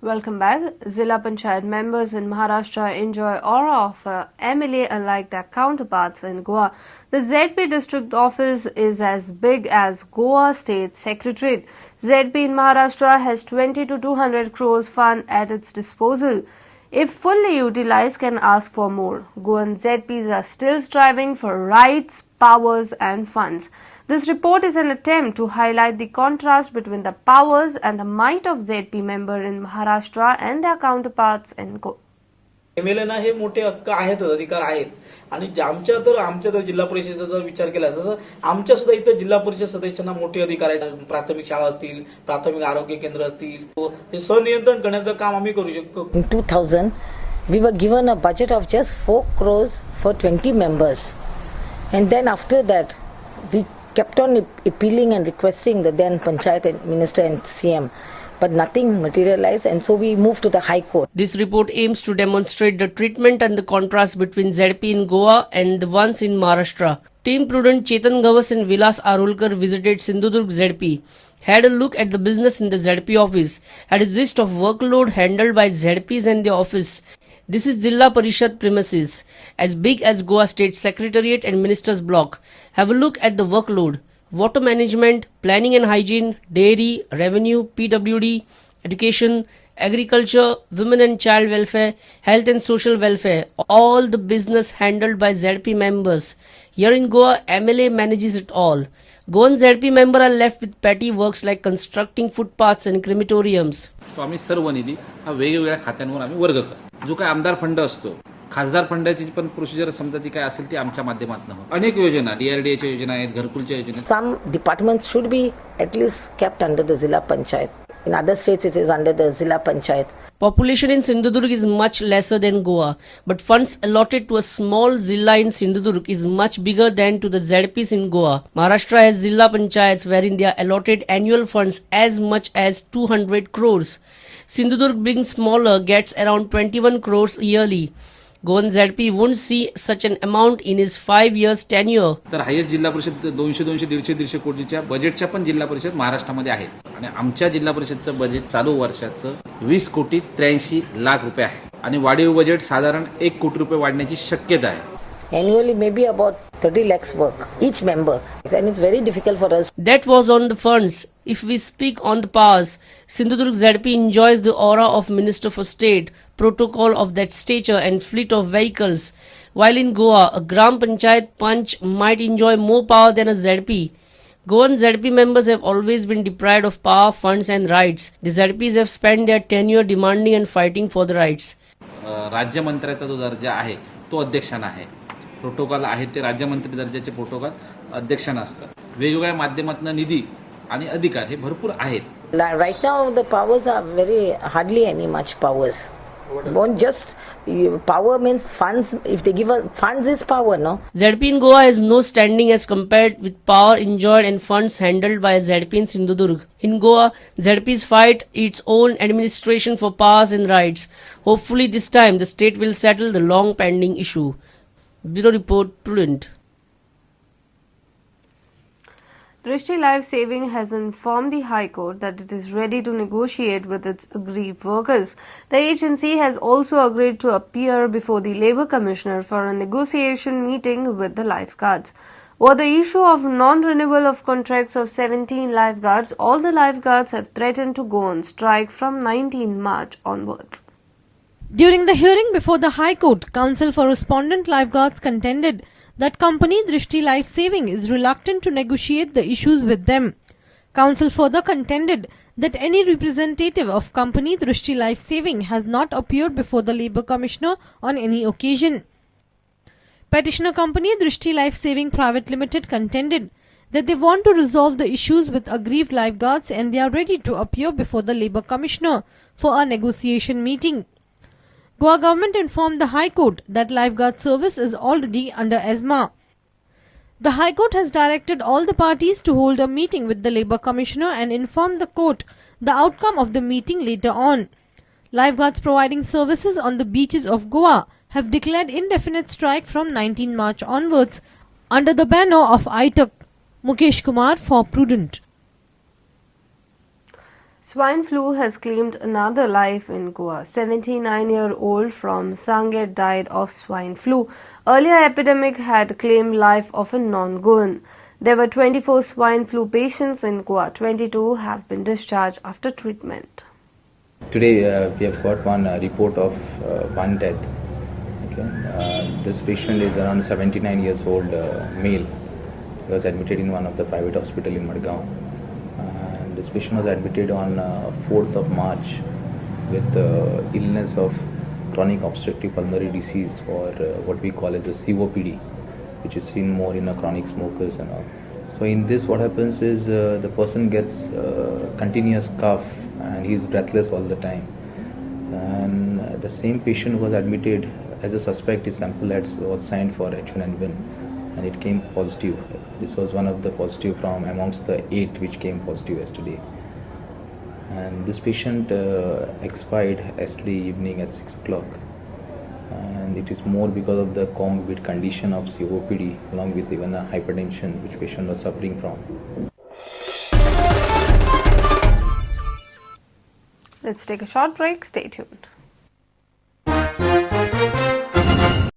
Welcome back. Zilla Panchayat members in Maharashtra enjoy aura of MLA unlike their counterparts in Goa. The ZP district office is as big as Goa State Secretariat. ZP in Maharashtra has 20 to 200 crores fund at its disposal. If fully utilized, can ask for more. Goan ZPs are still striving for rights, powers and funds. This report is an attempt to highlight the contrast between the powers and the might of ZP member in Maharashtra and their counterparts in Goa. एमएलएना हे मोठे हक्क आहेत, अधिकार आहेत आणि आमच्या तर जिल्हा परिषदेचा विचार केला तसं आमच्या सुद्धा इथं जिल्हा परिषद सदस्यांना मोठे अधिकार आहेत. प्राथमिक शाळा असतील, प्राथमिक आरोग्य केंद्र असतील, हे संनियंत्रण करण्याचं काम आम्ही करू शकतो. In 2000, we were given a budget of just 4 crores for 20 members. And then after that, we kept on appealing and requesting the then Panchayat Minister and CM. But nothing materialized, and so we moved to the High Court. This report aims to demonstrate the treatment and the contrast between ZP in Goa and the ones in Maharashtra. Team Prudent Chetan Gavas and Vilas Arulkar visited Sindhudurg ZP, had a look at the business in the ZP office, had a gist of workload handled by ZPs and the office. This is Zilla Parishad premises, as big as Goa State Secretariat and Minister's Block. Have a look at the workload. Water management, planning and hygiene, dairy, revenue, PWD, education, agriculture, women and child welfare, health and social welfare, all the business handled by ZP members. Here in Goa, MLA manages it all. Goan ZP member are left with petty works like constructing footpaths and crematoriums. तो आम्ही सर्व निधी हा वेगवेगळ्या खात्यांवर आम्ही वर्ग करतो. जो काय आमदार फंड असतो, खासदार फंडाची पण प्रोसिजर समजा ती काय असेल ती आमच्या माध्यमातून अनेक योजना, DRDAच्या योजना आहेत, घरकुलच्या योजना. Some departments should be at least kept under the Zilla Panchayat. In other states it is under the Zilla Panchayat. Population in Sindhudurg is much lesser than Goa, but funds allotted to a small Zilla in Sindhudurg is much bigger than to the ZPs in Goa. Maharashtra has Zilla Panchayats wherein they are allotted annual funds as much as 200 crores. Sindhudurg being smaller gets around 21 crores yearly. Goan ZP won't see such an amount in his 5 years tenure. तर highest जिल्हा परिषद 200, 150 कोटीच्या बजेटच्या पण जिल्हा परिषद महाराष्ट्रामध्ये आहेत आणि आमच्या जिल्हा परिषदचं बजेट चालू वर्षाचं 20 कोटी 83 लाख रुपये आहे आणि वाढीव बजेट साधारण 1 कोटी रुपये वाढण्याची शक्यता आहे. Annually maybe about 30 lakhs work each member, and it's very difficult for us. That was on the funds. If we speak on the powers, Sindhudurg ZP enjoys the aura of Minister for State, protocol of that stature and fleet of vehicles. While in Goa, a Gram Panchayat Panch might enjoy more power than a ZP. Goan ZP members have always been deprived of power, funds and rights. The ZPs have spent their tenure demanding and fighting for the rights. राज्यमंत्र्याचा जो दर्जा आहे तो अध्यक्षांना आहे. Protocol आहे ते राज्यमंत्री दर्जाचे protocol अध्यक्षांना असतात. वेगवेगळ्या माध्यमातून निधी आणि अधिकार हे भरपूर आहेत. Right now the powers are very hardly any much powers. Won't just power means funds. If they give funds is power, no. ZP in Goa has no standing as compared with power enjoyed and funds handled by ZP in Sindhudurg. In Goa, ZPs fight its own administration for powers and rights. Hopefully this time the state will settle the long pending issue. Bureau Report, Prudent. Drishti Life Saving has informed the High Court that it is ready to negotiate with its aggrieved workers. The agency has also agreed to appear before the Labour Commissioner for a negotiation meeting with the lifeguards. Over the issue of non-renewal of contracts of 17 lifeguards, all the lifeguards have threatened to go on strike from 19 March onwards. During the hearing before the High Court, Council for Respondent Lifeguards contended that company Drishti Life Saving is reluctant to negotiate the issues with them. Council further contended that any representative of company Drishti Life Saving has not appeared before the Labour Commissioner on any occasion. Petitioner company Drishti Life Saving Private Limited contended that they want to resolve the issues with aggrieved lifeguards and they are ready to appear before the Labour Commissioner for a negotiation meeting. Goa government informed the High Court that lifeguard service is already under ESMA. The High Court has directed all the parties to hold a meeting with the Labour Commissioner and inform the court the outcome of the meeting later on. Lifeguards providing services on the beaches of Goa have declared indefinite strike from 19 March onwards under the banner of ITUC. Mukesh Kumar for Prudent. Swine flu has claimed another life in Goa. 79-year-old from Sanget died of swine flu. Earlier epidemic had claimed life of a non-Goan. There were 24 swine flu patients in Goa. 22 have been discharged after treatment. Today we have got one report of one death. Okay. This patient is around 79 years old male. He was admitted in one of the private hospital in Madgaon. And this patient was admitted on 4th of March with illness of chronic obstructive pulmonary disease, or what we call as a COPD, which is seen more in chronic smokers and all. So in this, what happens is the person gets continuous cough and he is breathless all the time. And the same patient was admitted as a suspect. His sample was signed for H1N1 and it came positive. This was one of the positive from amongst the 8 which came positive yesterday. And this patient expired yesterday evening at 6 o'clock. And it is more because of the comorbid condition of COPD along with even a hypertension which patient was suffering from. Let's take a short break. Stay tuned.